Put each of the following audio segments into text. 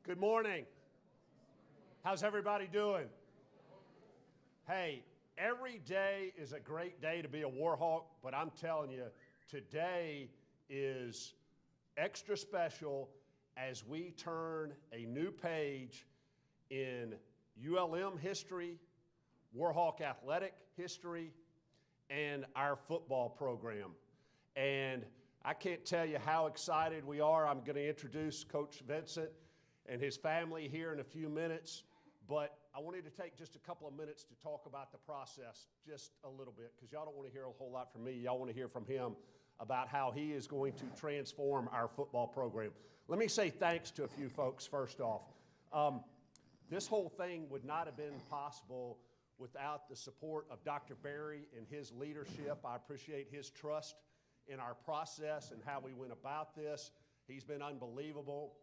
Good morning. How's everybody doing? Hey, every day is a great day to be a Warhawk, but I'm telling you, today is extra special as we turn a new page in ULM history, Warhawk athletic history, and our football program. And I can't tell you how excited we are. I'm going to introduce Coach Vincent and his family here in a few minutes, but I wanted to take just a couple of minutes to talk about the process just a little bit, because y'all don't want to hear a whole lot from me. Y'all want to hear from him about how he is going to transform our football program. Let me say thanks to a few folks first off. This whole thing would not have been possible without the support of Dr. Berry and his leadership. I appreciate his trust in our process and how we went about this. He's been unbelievable.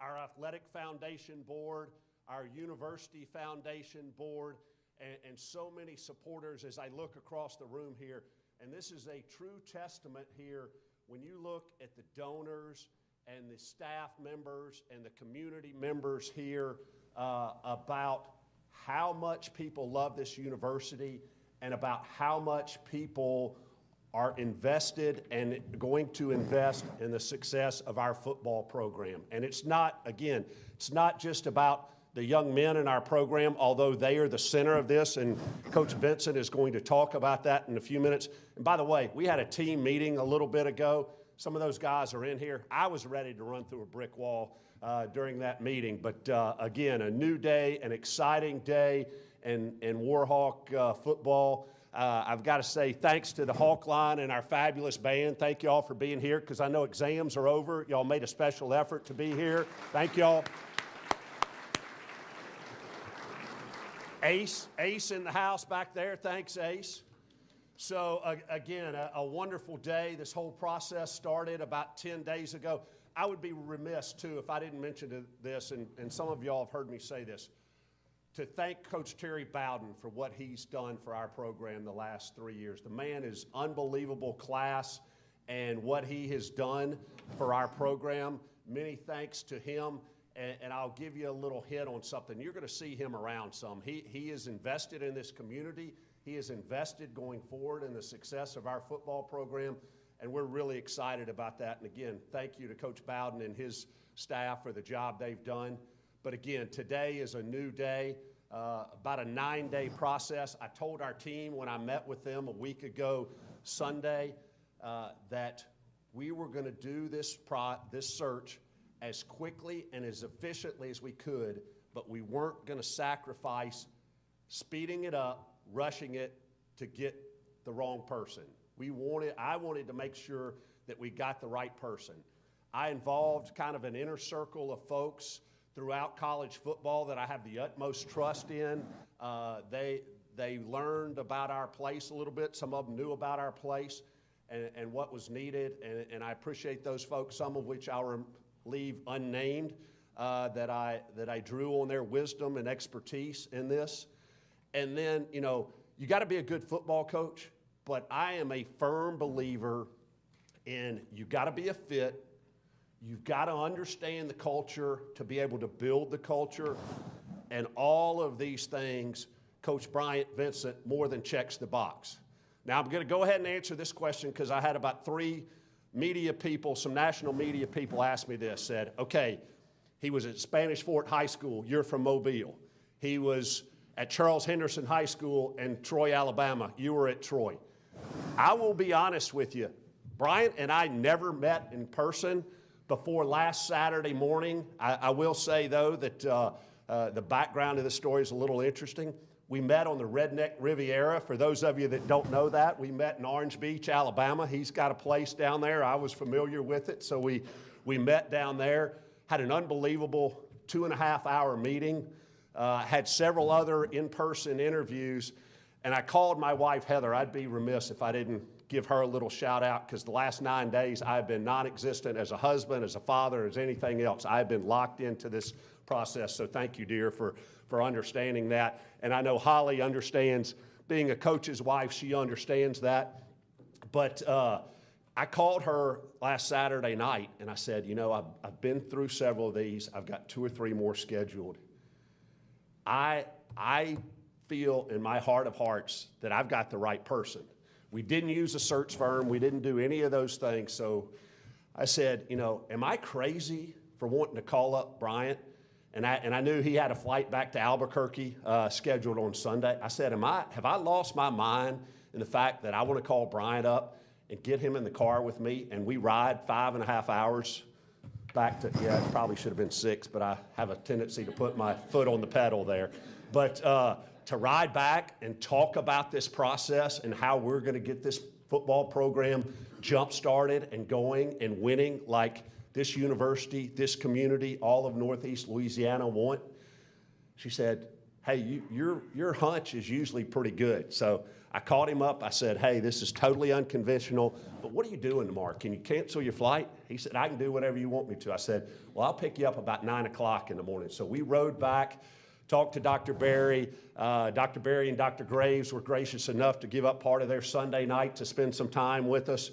Our athletic foundation board, our university foundation board, and so many supporters as I look across the room here. And this is a true testament here when you look at the donors and the staff members and the community members here about how much people love this university and about how much people are invested and going to invest in the success of our football program. And it's not, again, it's not just about the young men in our program, although they are the center of this, and Coach Vincent is going to talk about that in a few minutes. And by the way, we had a team meeting a little bit ago. Some of those guys are in here. I was ready to run through a brick wall during that meeting. But again, a new day, an exciting day in Warhawk football. I've got to say thanks to the Hawk Line and our fabulous band. Thank you all for being here, because I know exams are over. Y'all made a special effort to be here. Thank y'all. Ace in the house back there. Thanks, Ace. So again, a wonderful day. This whole process started about 10 days ago. I would be remiss, too, if I didn't mention this, and some of y'all have heard me say this, to thank Coach Terry Bowden for what he's done for our program the last 3 years. The man is unbelievable class, and what he has done for our program, many thanks to him. And I'll give you a little hint on something. You're going to see him around some. He is invested in this community. He is invested going forward in the success of our football program, and we're really excited about that. And again, thank you to Coach Bowden and his staff for the job they've done. But again, today is a new day, about a 9-day process. I told our team when I met with them a week ago Sunday that we were going to do this search as quickly and as efficiently as we could, but we weren't going to sacrifice speeding it up, rushing it to get the wrong person. I wanted to make sure that we got the right person. I involved kind of an inner circle of folks throughout college football that I have the utmost trust in. They learned about our place a little bit. Some of them knew about our place and what was needed, and I appreciate those folks, some of which I'll leave unnamed, that I drew on their wisdom and expertise in this. And then, you know, you got to be a good football coach, but I am a firm believer in you got to be a fit. You've got to understand the culture to be able to build the culture. And all of these things, Coach Bryant Vincent more than checks the box. Now, I'm going to go ahead and answer this question because I had about 3 media people, some national media people asked me this, said, okay, he was at Spanish Fort High School. You're from Mobile. He was at Charles Henderson High School in Troy, Alabama. You were at Troy. I will be honest with you. Bryant and I never met in person before last Saturday morning. I will say, though, that the background of the story is a little interesting. We met on the Redneck Riviera. For those of you that don't know that, we met in Orange Beach, Alabama. He's got a place down there. I was familiar with it, so we met down there, had an unbelievable 2.5-hour meeting, had several other in-person interviews, and I called my wife, Heather. I'd be remiss if I didn't give her a little shout out, because the last 9 days I've been non-existent as a husband, as a father, as anything else. I've been locked into this process, so thank you, dear, for understanding that. And I know Holly understands being a coach's wife. She understands that. But I called her last Saturday night, and I said, you know, I've been through several of these. I've got 2 or 3 more scheduled. I feel in my heart of hearts that I've got the right person. We didn't use a search firm. We didn't do any of those things. So I said, you know, am I crazy for wanting to call up Bryant? And I knew he had a flight back to Albuquerque scheduled on Sunday. I said, have I lost my mind in the fact that I want to call Bryant up and get him in the car with me, and we ride 5.5 hours back to, yeah, it probably should have been 6, but I have a tendency to put my foot on the pedal there. But to ride back and talk about this process and how we're going to get this football program jump-started and going and winning like this university, this community, all of Northeast Louisiana want. She said, hey, your hunch is usually pretty good. So I called him up. I said, hey, this is totally unconventional, but what are you doing tomorrow? Can you cancel your flight? He said, I can do whatever you want me to. I said, well, I'll pick you up about 9 o'clock in the morning. So we rode back, talked to Dr. Berry. Dr. Berry and Dr. Graves were gracious enough to give up part of their Sunday night to spend some time with us.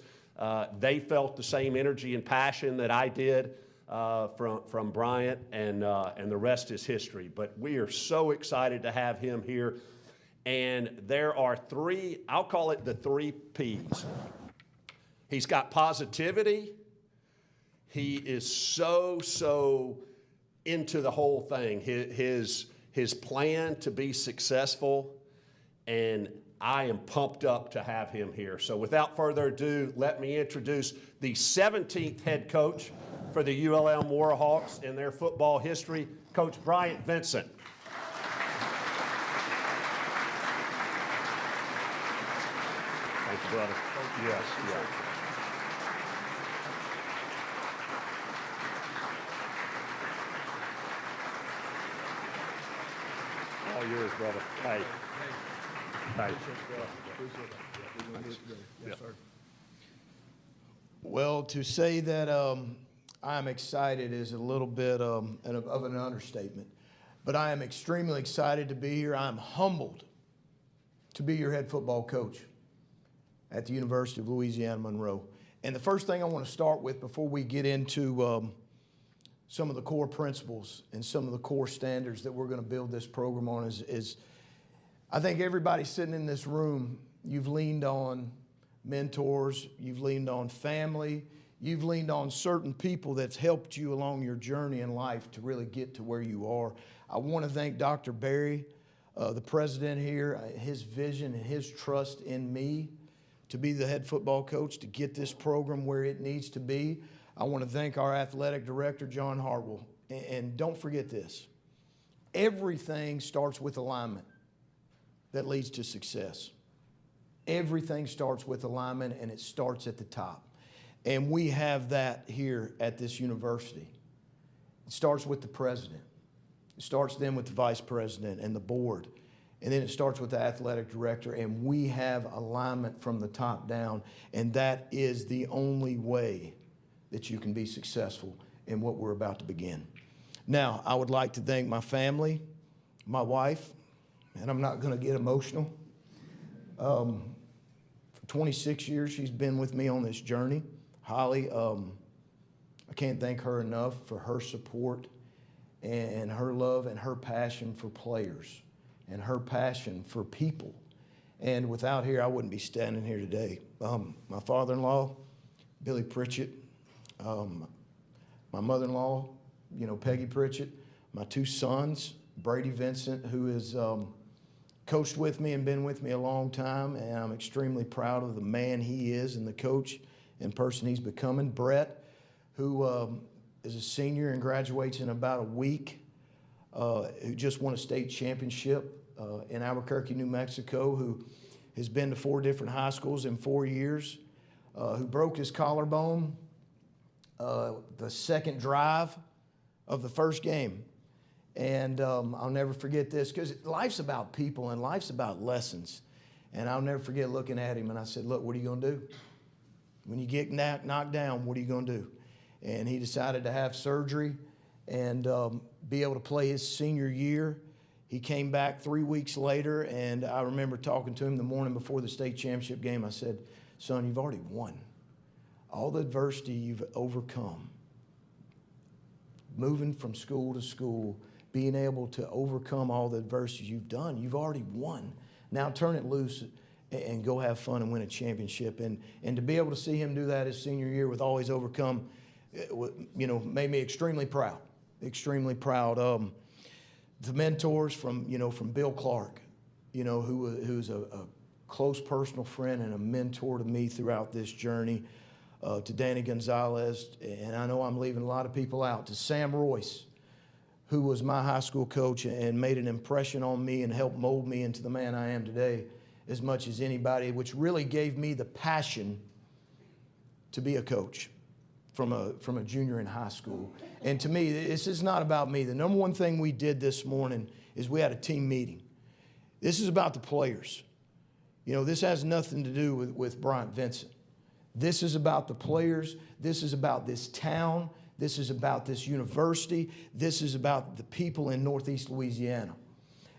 They felt the same energy and passion that I did from Bryant, and the rest is history. But we are so excited to have him here. And there are 3, I'll call it the 3 Ps. He's got positivity. He is so into the whole thing. His plan to be successful, and I am pumped up to have him here. So without further ado, let me introduce the 17th head coach for the ULM Warhawks in their football history, Coach Bryant Vincent. Thank you, brother. Yes. All yours, brother. Hey. Yes, sir. Well, to say that I'm excited is a little bit of an understatement, but I am extremely excited to be here. I'm humbled to be your head football coach at the University of Louisiana Monroe. And the first thing I want to start with before we get into some of the core principles and some of the core standards that we're going to build this program on is I think everybody sitting in this room, you've leaned on mentors, you've leaned on family, you've leaned on certain people that's helped you along your journey in life to really get to where you are. I want to thank Dr. Berry, the president here, his vision and his trust in me to be the head football coach, to get this program where it needs to be. I want to thank our athletic director, John Hartwell. And don't forget this, everything starts with alignment that leads to success. Everything starts with alignment, and it starts at the top. And we have that here at this university. It starts with the president. It starts then with the vice president and the board. And then it starts with the athletic director, and we have alignment from the top down, and that is the only way that you can be successful in what we're about to begin. Now, I would like to thank my family, my wife, and I'm not going to get emotional. For 26 years, she's been with me on this journey. Holly, I can't thank her enough for her support and her love and her passion for players and her passion for people. And without her, I wouldn't be standing here today. My father-in-law, Billy Pritchett, my mother-in-law, Peggy Pritchett, my 2 sons, Brady Vincent, who has coached with me and been with me a long time, and I'm extremely proud of the man he is and the coach and person he's becoming. Brett, who is a senior and graduates in about a week, who just won a state championship in Albuquerque, New Mexico, who has been to 4 different high schools in 4 years, who broke his collarbone the second drive of the first game. And I'll never forget this, because life's about people and life's about lessons. And I'll never forget looking at him, and I said, look, what are you going to do? When you get knocked down, what are you going to do? And he decided to have surgery and be able to play his senior year. He came back 3 weeks later, and I remember talking to him the morning before the state championship game. I said, son, you've already won. all the adversity you've overcome, moving from school to school, being able to overcome all the adversity you've done, you've already won. Now turn it loose and go have fun and win a championship. And to be able to see him do that his senior year with all he's overcome, made me extremely proud. Extremely proud. The mentors from Bill Clark, who's a close personal friend and a mentor to me throughout this journey, to Danny Gonzalez, and I know I'm leaving a lot of people out, to Sam Royce, who was my high school coach and made an impression on me and helped mold me into the man I am today as much as anybody, which really gave me the passion to be a coach from a junior in high school. And to me, this is not about me. The number one thing we did this morning is we had a team meeting. This is about the players. This has nothing to do with Bryant Vincent. This is about the players. This is about this town. This is about this university. This is about the people in Northeast Louisiana.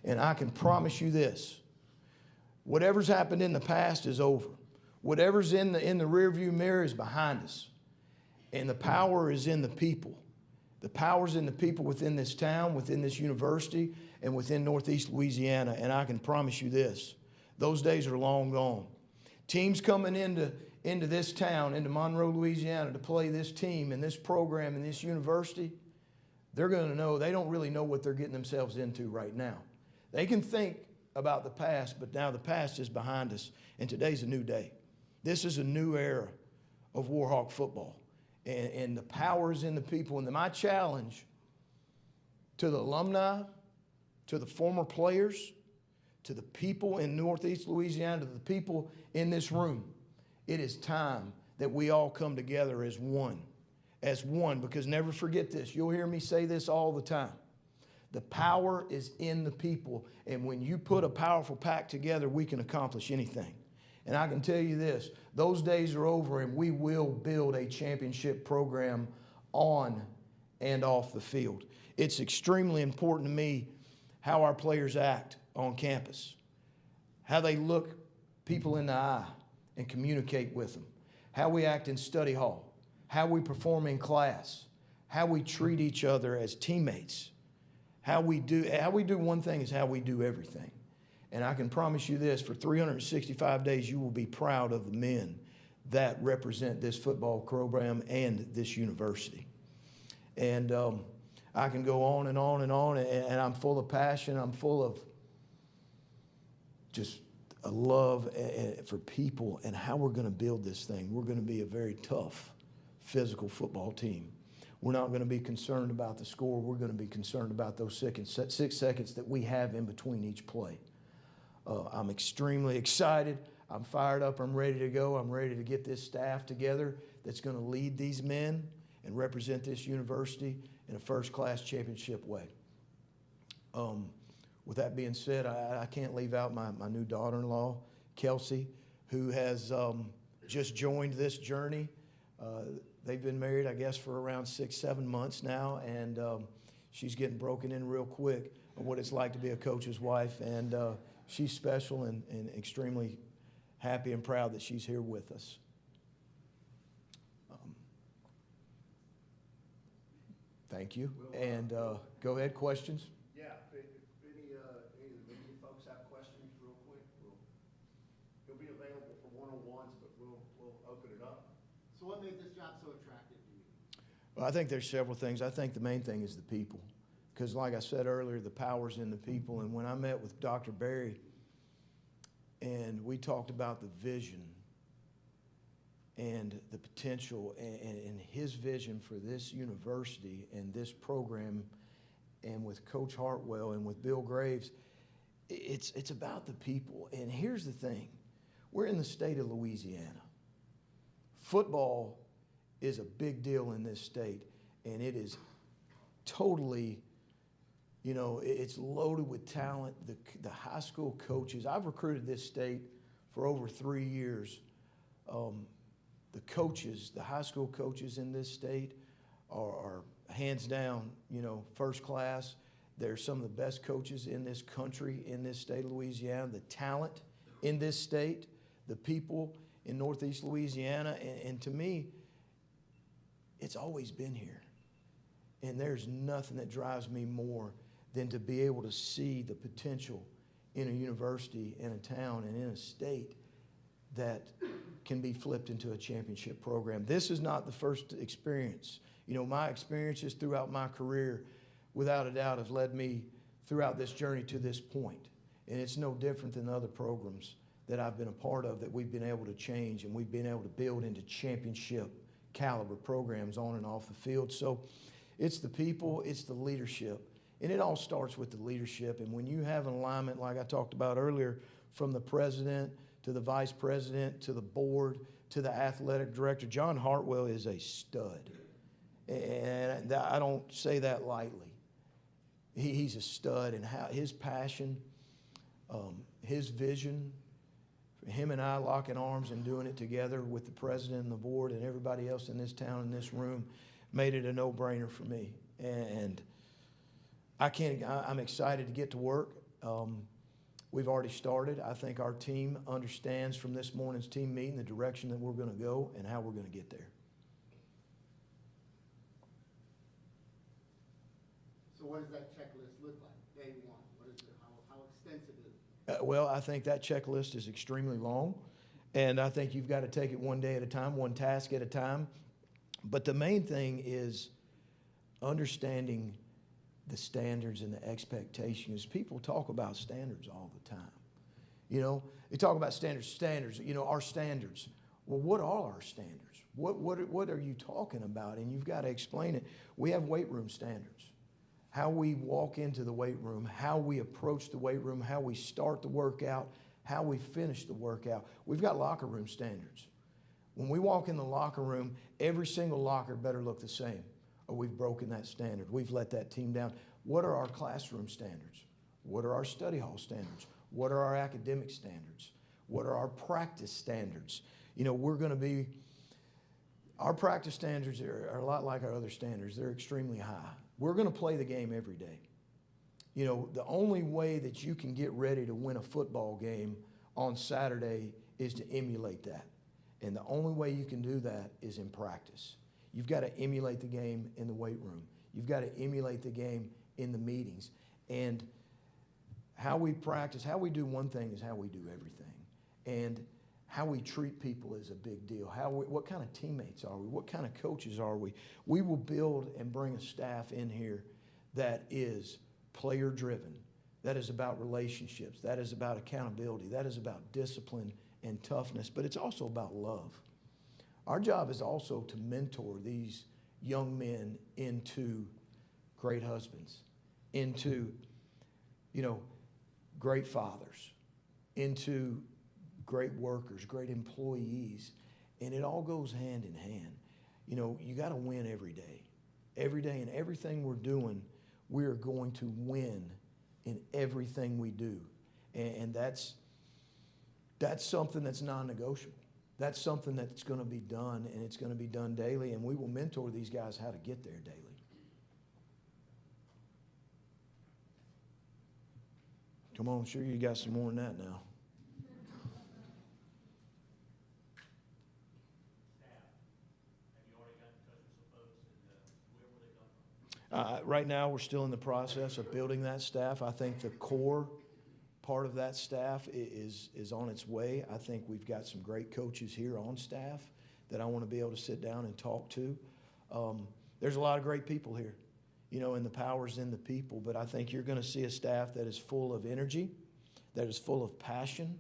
And I can promise you this, whatever's happened in the past is over. Whatever's in the rearview mirror is behind us. And the power is in the people. The power's in the people within this town, within this university, and within Northeast Louisiana. And I can promise you this, those days are long gone. Teams coming into this town, into Monroe, Louisiana, to play this team and this program and this university, they're going to know, they don't really know what they're getting themselves into right now. They can think about the past, but now the past is behind us, and today's a new day. This is a new era of Warhawk football, and the power is in the people. And my challenge to the alumni, to the former players, to the people in Northeast Louisiana, to the people in this room, it is time that we all come together as one, because never forget this. You'll hear me say this all the time. The power is in the people, and when you put a powerful pack together, we can accomplish anything. And I can tell you this, those days are over, and we will build a championship program on and off the field. It's extremely important to me how our players act on campus, how they look people in the eye and communicate with them, how we act in study hall, how we perform in class, how we treat each other as teammates. How we do one thing is how we do everything. And I can promise you this, for 365 days, you will be proud of the men that represent this football program and this university. And I can go on and on and on, and I'm full of passion. I'm full of just a love for people and how we're going to build this thing. We're going to be a very tough, physical football team. We're not going to be concerned about the score. We're going to be concerned about those 6 seconds that we have in between each play. I'm extremely excited. I'm fired up. I'm ready to go. I'm ready to get this staff together that's going to lead these men and represent this university in a first-class championship way. With that being said, I can't leave out my new daughter-in-law, Kelsey, who has just joined this journey. They've been married, I guess, for around 6-7 months now, and she's getting broken in real quick on what it's like to be a coach's wife, and she's special and extremely happy and proud that she's here with us. Thank you. And go ahead, questions? Yeah, if any of the media folks have questions real quick, he'll be available for one-on-ones, but we'll open it up. So what made this job so attractive to you? Well, I think there's several things. I think the main thing is the people. Because like I said earlier, the power's in the people. And when I met with Dr. Berry and we talked about the vision and the potential and his vision for this university and this program, and with Coach Hartwell and with Bill Graves, it's about the people. And here's the thing. We're in the state of Louisiana. Football is a big deal in this state, and it is totally, it's loaded with talent. The high school coaches, I've recruited this state for over 3 years. The coaches, the high school coaches in this state are hands down, first class. They're some of the best coaches in this country, in this state of Louisiana. The talent in this state, the people in Northeast Louisiana, and to me, it's always been here. And there's nothing that drives me more than to be able to see the potential in a university, in a town, and in a state that can be flipped into a championship program. This is not the first experience. You know, my experiences throughout my career, without a doubt, have led me throughout this journey to this point. And it's no different than other programs that I've been a part of that we've been able to change and we've been able to build into championship caliber programs on and off the field. So it's the people, it's the leadership, and it all starts with the leadership. And when you have an alignment, like I talked about earlier, from the president to the vice president to the board to the athletic director, John Hartwell is a stud. And I don't say that lightly. He's a stud, and how his passion, his vision, him and I locking arms and doing it together with the president and the board and everybody else in this town, in this room, made it a no-brainer for me. And I'm excited to get to work. We've already started. I think our team understands from this morning's team meeting the direction that we're going to go and how we're going to get there. So what does that checklist look like, day one? What is it? How extensive is it? Well, I think that checklist is extremely long, and I think you've got to take it one day at a time, one task at a time. But the main thing is understanding the standards and the expectations. People talk about standards all the time. You know, they talk about standards, you know, our standards. Well, what are our standards? What are you talking about? And you've got to explain it. We have weight room standards. How we walk into the weight room, how we approach the weight room, how we start the workout, how we finish the workout. We've got locker room standards. When we walk in the locker room, every single locker better look the same, or we've broken that standard. We've let that team down. What are our classroom standards? What are our study hall standards? What are our academic standards? What are our practice standards? You know, our practice standards are a lot like our other standards. They're extremely high. We're going to play the game every day. You know, the only way that you can get ready to win a football game on Saturday is to emulate that. And the only way you can do that is in practice. You've got to emulate the game in the weight room. You've got to emulate the game in the meetings. And how we practice, how we do one thing is how we do everything. And how we treat people is a big deal. What kind of teammates are we? What kind of coaches are we? We will build and bring a staff in here that is player-driven, that is about relationships, that is about accountability, that is about discipline and toughness, but it's also about love. Our job is also to mentor these young men into great husbands, into, you know, great fathers, into great workers, great employees, and it all goes hand in hand. You know, you got to win every day. Every day in everything we're doing, we are going to win in everything we do. And that's something that's non-negotiable. That's something that's going to be done, and it's going to be done daily, and we will mentor these guys how to get there daily. Come on, I'm sure you got some more than that now. Right now, we're still in the process of building that staff. I think the core part of that staff is on its way. I think we've got some great coaches here on staff that I want to be able to sit down and talk to. There's a lot of great people here, you know, and the power's in the people. But I think you're going to see a staff that is full of energy, that is full of passion,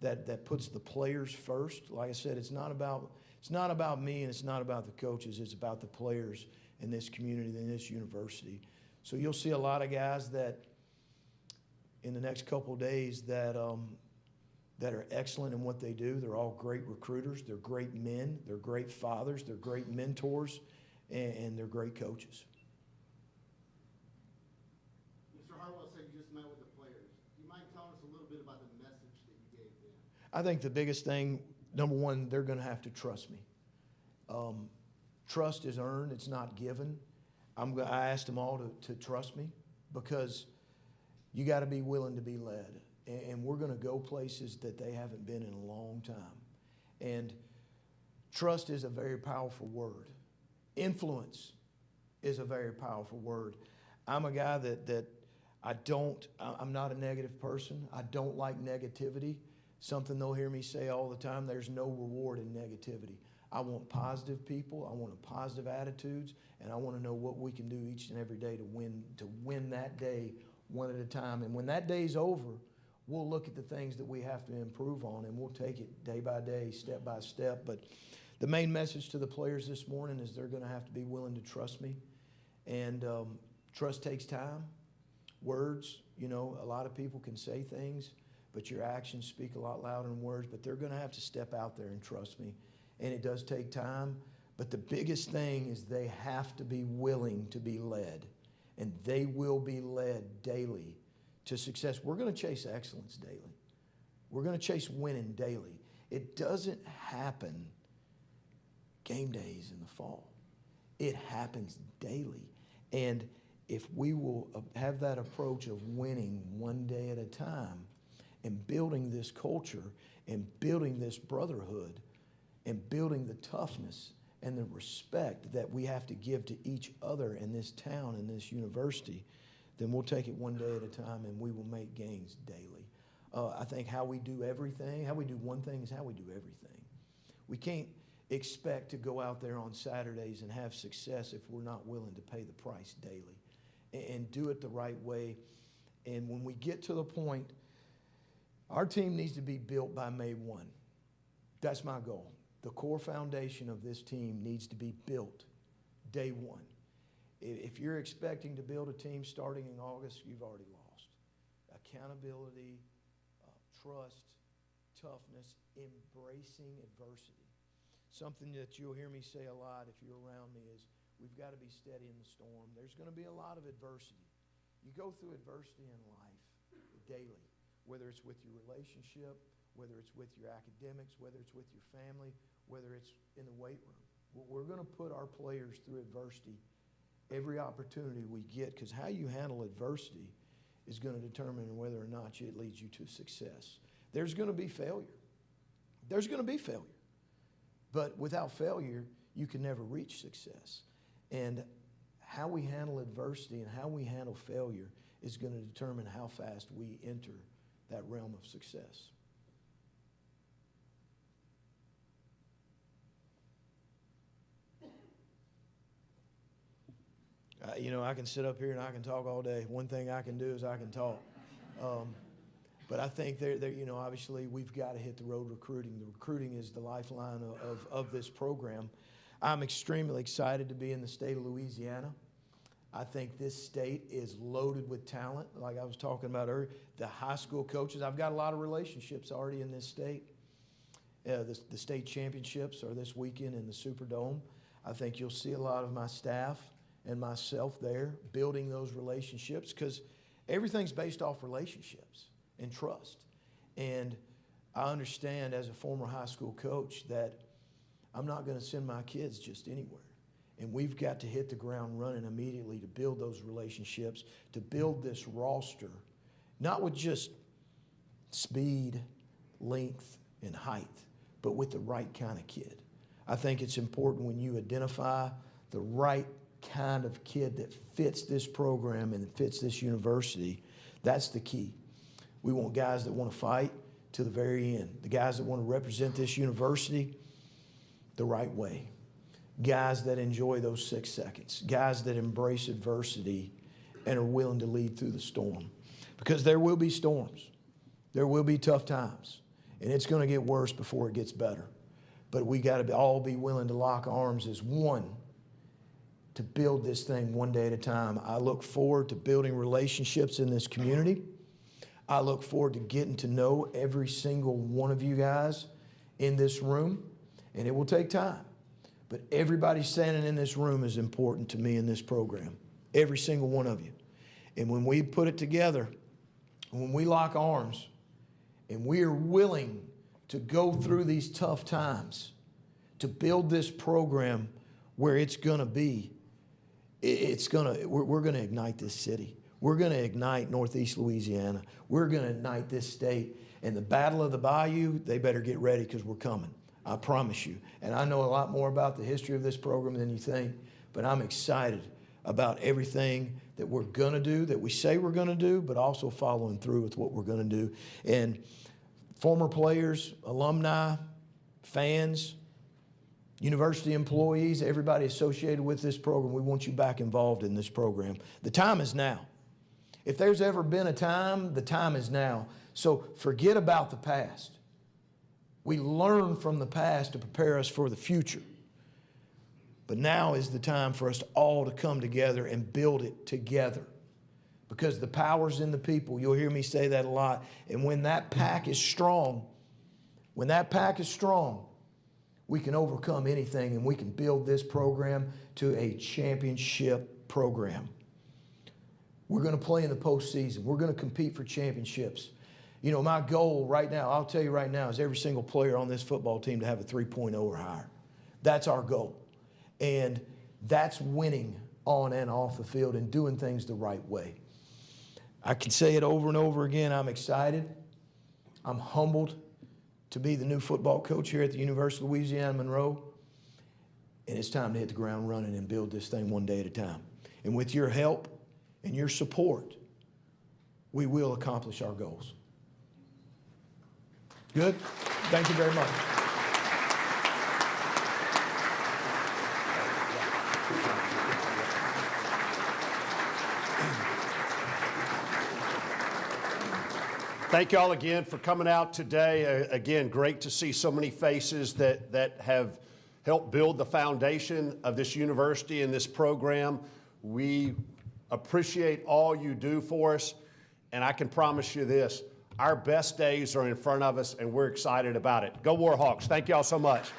that puts the players first. Like I said, it's not about me and it's not about the coaches. It's about the players in this community, in this university. So you'll see a lot of guys that in the next couple of days that are excellent in what they do. They're all great recruiters. They're great men. They're great fathers. They're great mentors, and they're great coaches. Mr. Hartwell said you just met with the players. Do you mind telling us a little bit about the message that you gave them? I think the biggest thing, number one, they're going to have to trust me. Trust is earned. It's not given. I asked them all to trust me because you got to be willing to be led. And we're going to go places that they haven't been in a long time. And trust is a very powerful word. Influence is a very powerful word. I'm a guy that I'm not a negative person. I don't like negativity. Something they'll hear me say all the time, there's no reward in negativity. I want positive people. I want positive attitudes, and I want to know what we can do each and every day to win that day one at a time. And when that day's over, we'll look at the things that we have to improve on, and we'll take it day by day, step by step. But the main message to the players this morning is they're going to have to be willing to trust me. And trust takes time. Words, a lot of people can say things, but your actions speak a lot louder than words. But they're going to have to step out there and trust me. And it does take time. But the biggest thing is they have to be willing to be led. And they will be led daily to success. We're going to chase excellence daily. We're going to chase winning daily. It doesn't happen game days in the fall. It happens daily. And if we will have that approach of winning one day at a time and building this culture and building this brotherhood and building the toughness and the respect that we have to give to each other in this town and this university, then we'll take it one day at a time and we will make gains daily. I think how we do everything, how we do one thing is how we do everything. We can't expect to go out there on Saturdays and have success if we're not willing to pay the price daily and do it the right way. And when we get to the point, our team needs to be built by May 1. That's my goal. The core foundation of this team needs to be built day one. If you're expecting to build a team starting in August, you've already lost. Accountability, trust, toughness, embracing adversity. Something that you'll hear me say a lot if you're around me is we've got to be steady in the storm. There's going to be a lot of adversity. You go through adversity in life daily, whether it's with your relationship, whether it's with your academics, whether it's with your family, whether it's in the weight room. We're going to put our players through adversity every opportunity we get, because how you handle adversity is going to determine whether or not it leads you to success. There's going to be failure. There's going to be failure. But without failure, you can never reach success. And how we handle adversity and how we handle failure is going to determine how fast we enter that realm of success. I can sit up here and I can talk all day. One thing I can do is I can talk. But I think obviously we've got to hit the road recruiting. The recruiting is the lifeline of this program. I'm extremely excited to be in the state of Louisiana. I think this state is loaded with talent, like I was talking about earlier. The high school coaches, I've got a lot of relationships already in this state. The state championships are this weekend in the Superdome. I think you'll see a lot of my staff and myself there building those relationships, because everything's based off relationships and trust. And I understand as a former high school coach that I'm not going to send my kids just anywhere. And we've got to hit the ground running immediately to build those relationships, to build this roster, not with just speed, length, and height, but with the right kind of kid. I think it's important when you identify the right kind of kid that fits this program and fits this university. That's the key. We want guys that want to fight to the very end, the guys that want to represent this university the right way, guys that enjoy those 6 seconds, guys that embrace adversity and are willing to lead through the storm. Because there will be storms. There will be tough times. And it's going to get worse before it gets better. But we got to all be willing to lock arms as one to build this thing one day at a time. I look forward to building relationships in this community. I look forward to getting to know every single one of you guys in this room. And it will take time. But everybody standing in this room is important to me in this program. Every single one of you. And when we put it together, when we lock arms, and we are willing to go through these tough times to build this program where it's going to be, we're going to ignite this city. We're going to ignite Northeast Louisiana. We're going to ignite this state. And the Battle of the Bayou, they better get ready, because we're coming. I promise you. And I know a lot more about the history of this program than you think, but I'm excited about everything that we're going to do, that we say we're going to do, but also following through with what we're going to do. And former players, alumni, fans, university employees, everybody associated with this program, we want you back involved in this program. The time is now. If there's ever been a time, the time is now. So forget about the past. We learn from the past to prepare us for the future. But now is the time for us all to come together and build it together. Because the power's in the people. You'll hear me say that a lot. And when that pack is strong, we can overcome anything and we can build this program to a championship program. We're going to play in the postseason. We're going to compete for championships. You know, my goal right now, I'll tell you right now, is every single player on this football team to have a 3.0 or higher. That's our goal. And that's winning on and off the field and doing things the right way. I can say it over and over again. I'm excited. I'm humbled to be the new football coach here at the University of Louisiana Monroe. And it's time to hit the ground running and build this thing one day at a time. And with your help and your support, we will accomplish our goals. Good? Thank you very much. Thank you all again for coming out today. Again, great to see so many faces that have helped build the foundation of this university and this program. We appreciate all you do for us, and I can promise you this, our best days are in front of us, and we're excited about it. Go Warhawks. Thank you all so much.